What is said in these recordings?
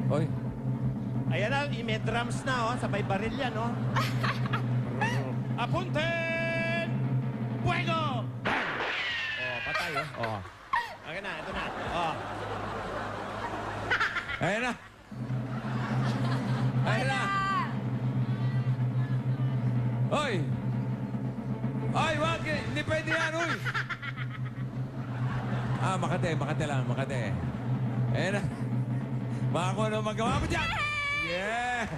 Oy. Ayan na, may drums na, oh. Sabay baril yan, oh. Apunten! Fuego! Bang! Oh, patay, oh. Oh. Okay na, ito na. Oh. Ayan na. Ayan na. Oy! Oy, wag! Hindi pwede yan, uy! Makate lang, Makate. Ayan na. Baka kung ano magawa mo dyan! Yeah!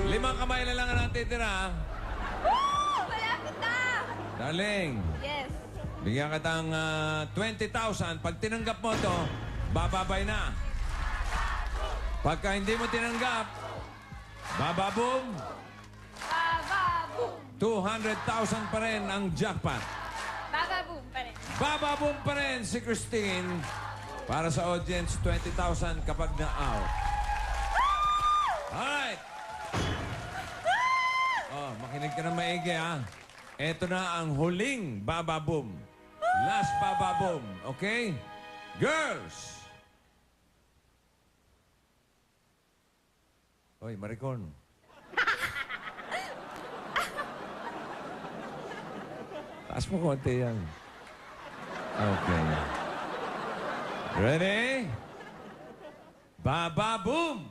5 kamay na lang ang natitira. Woo! Malapit na! Darling, Yes. bigyan ka ng 20,000. Pag tinanggap mo to, bababay na. Pagka hindi mo tinanggap, bababoom, Bababoom! 200,000 pa rin ang jackpot. Bababoom pa rin. Bababoom pa rin si Christine. Para sa audience, 20,000 kapag na-out. Alright. Oh, makinig ka na maigi, ha? Ito na ang huling bababoom. Last bababoom, okay? Girls! Oy, Maricon. Taas mo konti yan. Okay. Ready? Bababoom!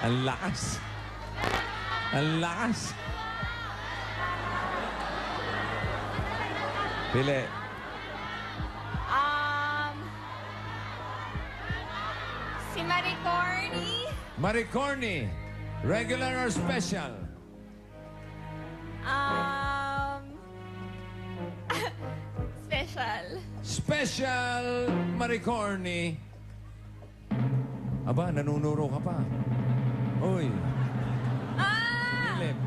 Ang lakas. Ang lakas. Pili. Si Marie Corny. Marie Corny. Regular or special? Special. Special Marie Corny. Aba, nanunuro ka pa. Uy. Philip.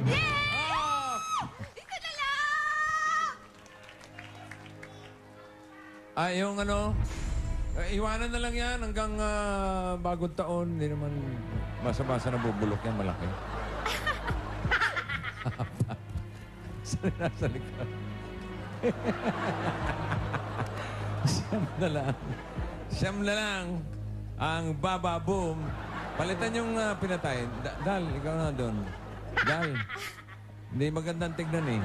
Yeah! Ah! Dito na lang! Yung ano, iwanan na lang yan hanggang bagong taon. Hindi naman basa-basa na bubulok yan, malaki. Saan nasa likod? Siyam na lang ang bababoom. Palitan yung pinatay. Dal, ikaw na doon. Dal. Hindi magandang tignan eh.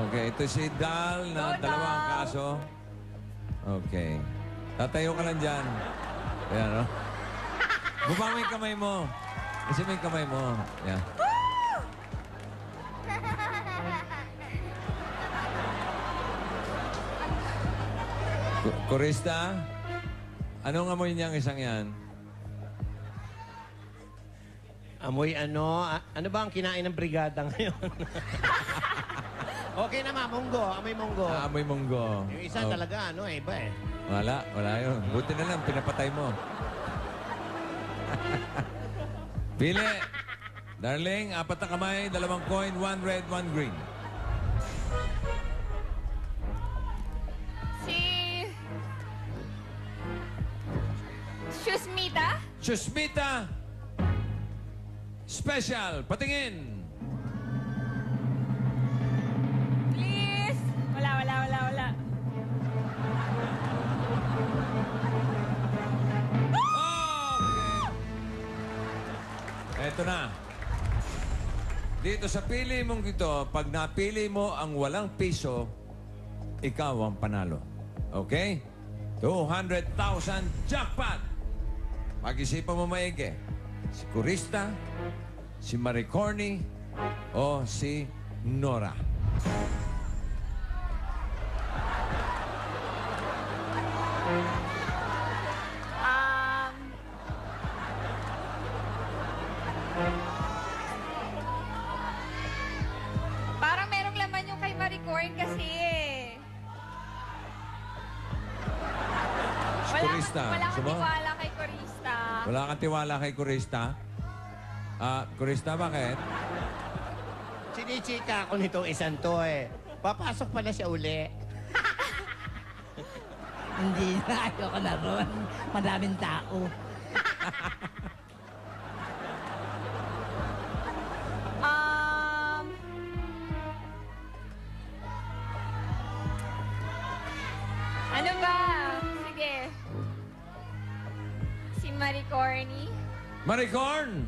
Okay, ito si Dal na Go, dalawang Dal! kaso. Okay. Tatayo ka lang dyan. Ayan, no? Baba mo yung kamay mo. Kasi may kamay mo. Yan. Kurista, anong amoy niyang isang yan? Amoy ano? Ano ba ang kinain ng brigada ngayon? Okay naman, munggo. Amoy munggo. Amoy munggo. Yung isa Oh. talaga, ano, iba eh. Wala yun. Buti na lang, pinapatay mo. Pili. Darling, 4 na kamay, 2 coin, 1 red, 1 green. Si... Shusmita. Chusmita. Special. Patingin. Please. Wala. Okay. Eto na. Dito sa pili mong ito, pag napili mo ang walang piso, ikaw ang panalo. Okay? 200,000 jackpot! Pag-isipan mo maigi. Si Kurista, si Marie Corny, o si Nora. Parang merong laman yung kay Marie Corny kasi eh. Si Kurista. Wala akong Gusto mo? tiwala kay Kurista. Wala kang tiwala kay Kurista? Kurista, bakit? Sinichika ako nitong isang to eh. Papasok pa na siya uli. Hindi na, ayoko na ron. Madaming tao. Maricorny. Maricorn.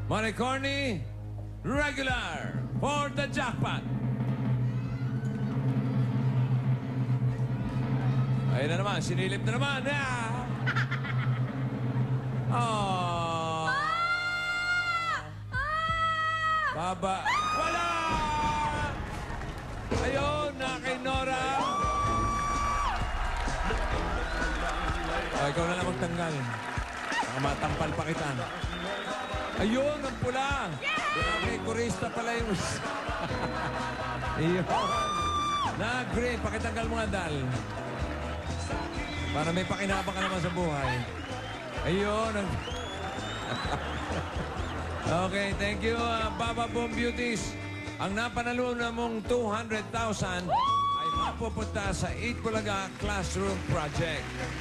Maricorny, regular for the jackpot. Ayun na naman, sinilip na naman. Ah! Oh. Baba. Wala! Ayun, na kay Nora. Oh, ikaw na lang magtanggal. Baka matampal pa kita. Ayun, ang pula. Okay, kurista pala yung... Ayun. Na green, pakitanggal mo nga, Dal. Para may pakinabang ka naman sa buhay. Ayun. Okay, thank you, Baba Boom Beauties. Ang napanalunan mong 200,000 ay mapupunta sa 8 Bulaga Classroom Project.